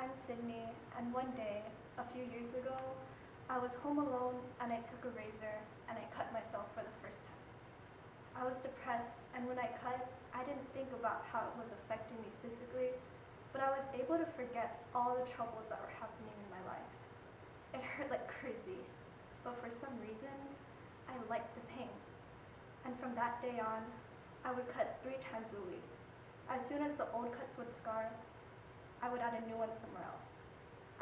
I'm Sydney, and one day, a few years ago, I was home alone and I took a razor and I cut myself for the first time. I was depressed, and when I cut, I didn't think about how it was affecting me physically, but I was able to forget all the troubles that were happening in my life. It hurt like crazy, but for some reason, I liked the pain. And from that day on, I would cut 3 times a week. As soon as the old cuts would scar, I would add a new one somewhere else.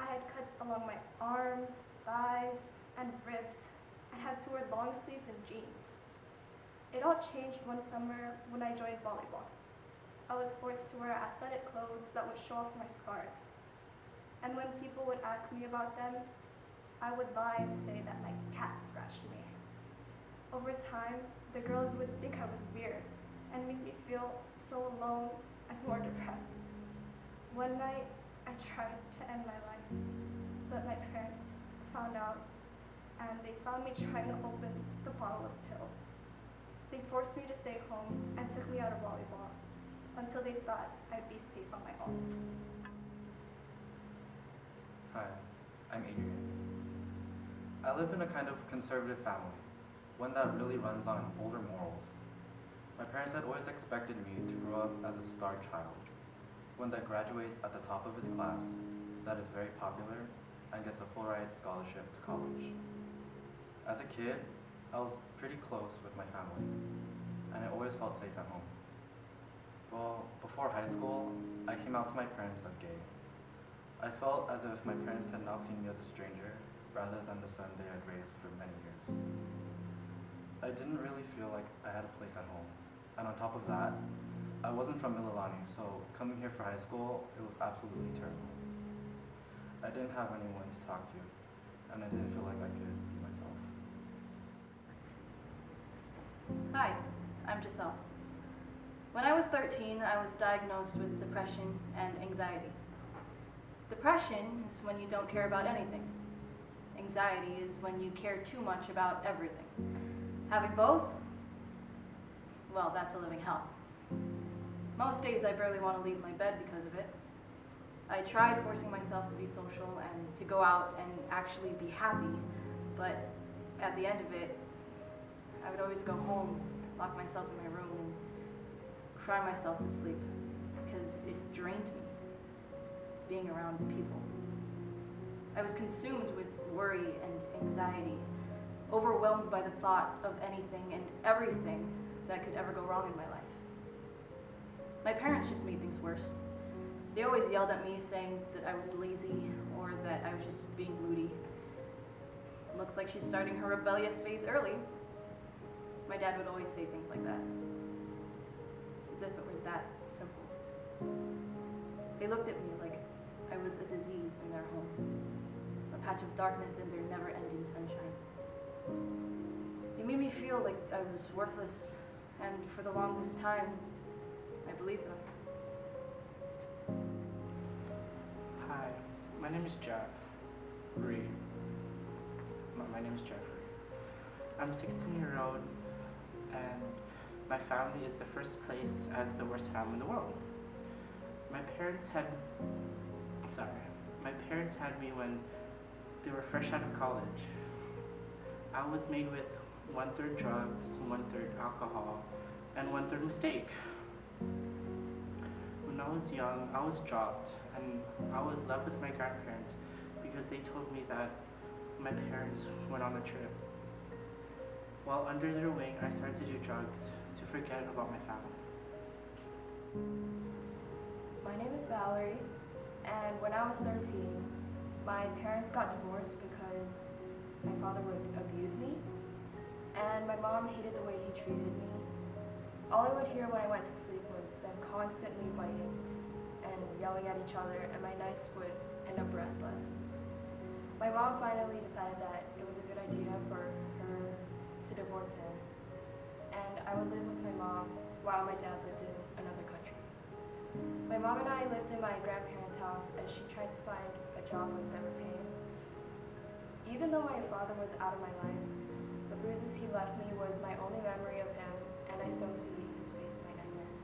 I had cuts along my arms, thighs, and ribs, and had to wear long sleeves and jeans. It all changed one summer when I joined volleyball. I was forced to wear athletic clothes that would show off my scars. And when people would ask me about them, I would lie and say that my cat scratched me. Over time, the girls would think I was weird and make me feel so alone and more depressed. One night, I tried to end my life, but my parents found out, and they found me trying to open the bottle of pills. They forced me to stay home and took me out of volleyball until they thought I'd be safe on my own. Hi, I'm Adrian. I live in a kind of conservative family, one that really runs on older morals. My parents had always expected me to grow up as a star child, one that graduates at the top of his class, that is very popular, and gets a full ride scholarship to college. As a kid, I was pretty close with my family, and I always felt safe at home. Well, before high school, I came out to my parents as gay. I felt as if my parents had now seen me as a stranger, rather than the son they had raised for many years. I didn't really feel like I had a place at home, and on top of that, I wasn't from Mililani, so coming here for high school, it was absolutely terrible. I didn't have anyone to talk to, and I didn't feel like I could be myself. Hi, I'm Giselle. When I was 13, I was diagnosed with depression and anxiety. Depression is when you don't care about anything. Anxiety is when you care too much about everything. Having both, well, that's a living hell. Most days I barely want to leave my bed because of it. I tried forcing myself to be social and to go out and actually be happy, but at the end of it, I would always go home, lock myself in my room, and cry myself to sleep because it drained me, being around people. I was consumed with worry and anxiety, overwhelmed by the thought of anything and everything that could ever go wrong in my life. My parents just made things worse. They always yelled at me saying that I was lazy or that I was just being moody. Looks like she's starting her rebellious phase early. My dad would always say things like that, as if it were that simple. They looked at me like I was a disease in their home, a patch of darkness in their never-ending sunshine. They made me feel like I was worthless, and for the longest time, I believed them. Hi, my name is Jeff. My name is Jeffrey. I'm 16-year-old, and my family is the first place as the worst family in the world. My parents had me when they were fresh out of college. I was made with 1/3 drugs, 1/3 alcohol, and 1/3 mistake. When I was young, I was dropped, and I was left with my grandparents because they told me that my parents went on a trip. While under their wing, I started to do drugs to forget about my family. My name is Valerie, and when I was 13, my parents got divorced because my father would abuse me, and my mom hated the way he treated me. All I would hear when I went to sleep was them constantly fighting and yelling at each other, and my nights would end up restless. My mom finally decided that it was a good idea for her to divorce him, and I would live with my mom while my dad lived in another country. My mom and I lived in my grandparents' house as she tried to find a job with better pay. Even though my father was out of my life, the bruises he left me was my only memory of him, and I still see his face in my nightmares.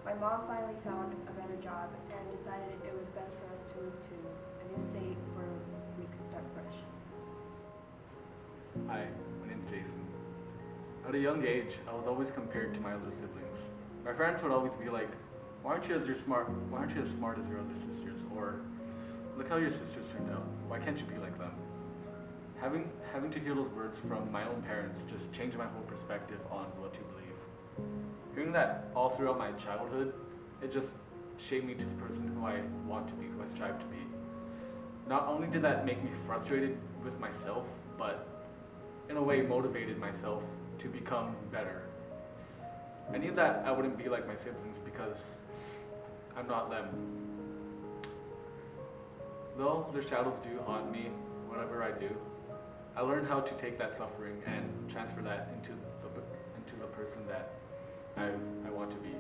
my mom finally found a better job and decided it was best for us to move to a new state where we could start fresh. Hi, my name's Jason. At a young age, I was always compared to my older siblings. My parents would always be like, why aren't you as smart as your other sisters? Or, look how your sisters turned out. Why can't you be like them? Having to hear those words from my own parents just changed my whole perspective on what to believe. Hearing that all throughout my childhood, it just shaped me to the person who I want to be, who I strive to be. Not only did that make me frustrated with myself, but in a way motivated myself to become better. I knew that I wouldn't be like my siblings because I'm not them. Though their shadows do haunt me whatever I do, I learned how to take that suffering and transfer that into the person that I want to be.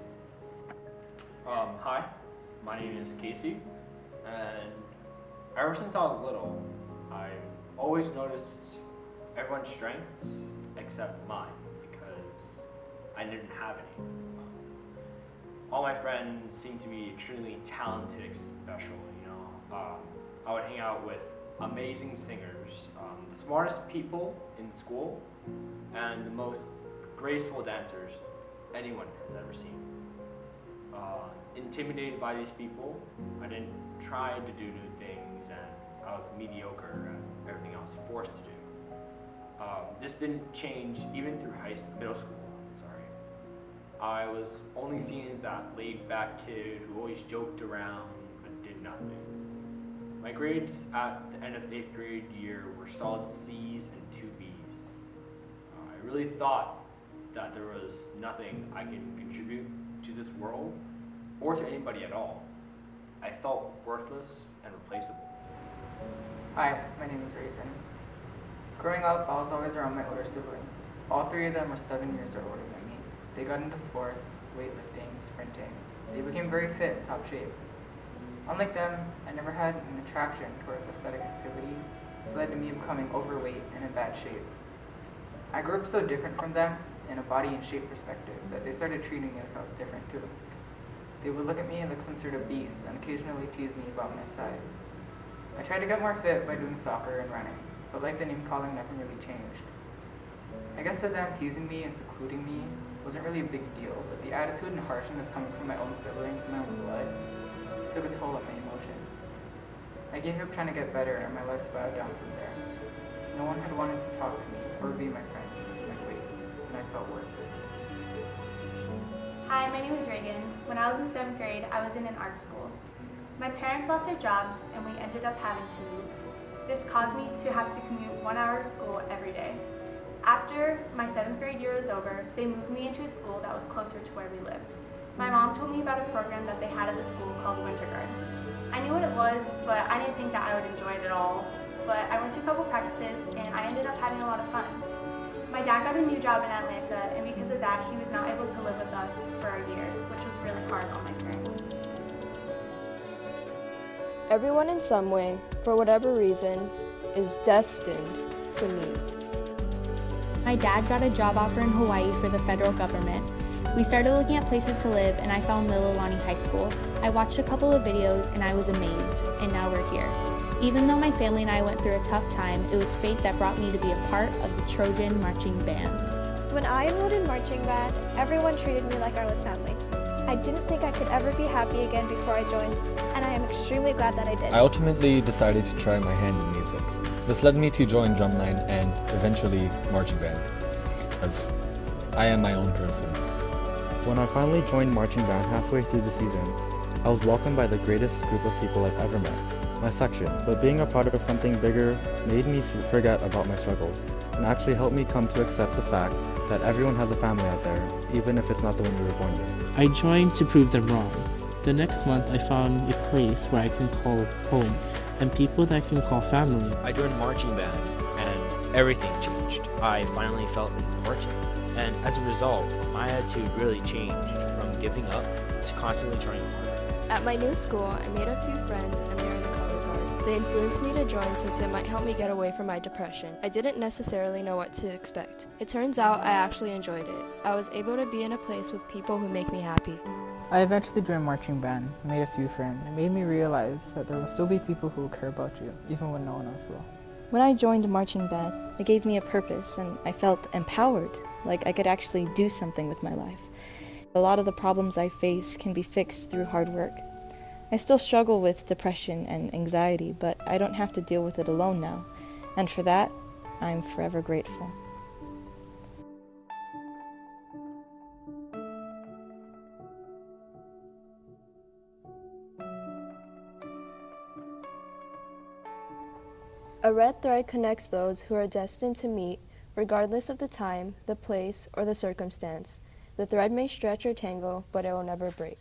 Hi, my name is Casey, and ever since I was little, I've always noticed everyone's strengths except mine because I didn't have any. All my friends seemed to be extremely talented, special, I would hang out with amazing singers, the smartest people in school, and the most graceful dancers anyone has ever seen. Intimidated by these people, I didn't try to do new things, and I was mediocre at everything I was forced to do. This didn't change even through middle school. I was only seen as that laid-back kid who always joked around but did nothing. My grades at the end of 8th grade year were solid C's and 2 B's. I really thought that there was nothing I could contribute to this world or to anybody at all. I felt worthless and replaceable. Hi, my name is Raisin. Growing up, I was always around my older siblings. All 3 of them were 7 years older than me. They got into sports, weightlifting, sprinting. They became very fit and top shape. Unlike them, I never had an attraction towards athletic activities, which led to me becoming overweight and in bad shape. I grew up so different from them in a body and shape perspective that they started treating me like I was different too. They would look at me like some sort of beast and occasionally tease me about my size. I tried to get more fit by doing soccer and running, but like the name calling, nothing really changed. I guess to them, teasing me and secluding me wasn't really a big deal, but the attitude and harshness coming from my own siblings and my own blood took a toll on my emotions. I gave up trying to get better and my life spiraled down from there. No one had wanted to talk to me or be my friend because of my weight, and I felt worthless. Hi, my name is Reagan. When I was in 7th grade, I was in an art school. My parents lost their jobs and we ended up having to move. This caused me to have to commute 1 hour to school every day. After my 7th grade year was over, they moved me into a school that was closer to where we lived. My mom told me about a program that they had at the school called Winter Garden. I knew what it was, but I didn't think that I would enjoy it at all. But I went to a couple practices and I ended up having a lot of fun. My dad got a new job in Atlanta, and because of that, he was not able to live with us for a year, which was really hard on my parents. Everyone in some way, for whatever reason, is destined to meet. My dad got a job offer in Hawaii for the federal government. We started looking at places to live and I found Mililani High School. I watched a couple of videos and I was amazed, and now we're here. Even though my family and I went through a tough time, it was fate that brought me to be a part of the Trojan marching band. When I enrolled in marching band, everyone treated me like I was family. I didn't think I could ever be happy again before I joined, and I am extremely glad that I did. I ultimately decided to try my hand in music. This led me to join drumline and eventually marching band, as I am my own person. When I finally joined marching band halfway through the season, I was welcomed by the greatest group of people I've ever met, my section. But being a part of something bigger made me forget about my struggles, and actually helped me come to accept the fact that everyone has a family out there, even if it's not the one you were born with. I joined to prove them wrong. The next month I found a place where I can call home and people that I can call family. I joined marching band and everything changed. I finally felt important, and as a result, my attitude really changed from giving up to constantly trying harder. At my new school, I made a few friends and they're in the color guard. They influenced me to join since it might help me get away from my depression. I didn't necessarily know what to expect. It turns out I actually enjoyed it. I was able to be in a place with people who make me happy. I eventually joined marching band and made a few friends. It made me realize that there will still be people who will care about you, even when no one else will. When I joined marching band, it gave me a purpose and I felt empowered, like I could actually do something with my life. A lot of the problems I face can be fixed through hard work. I still struggle with depression and anxiety, but I don't have to deal with it alone now, and for that, I'm forever grateful. A red thread connects those who are destined to meet, regardless of the time, the place, or the circumstance. The thread may stretch or tangle, but it will never break.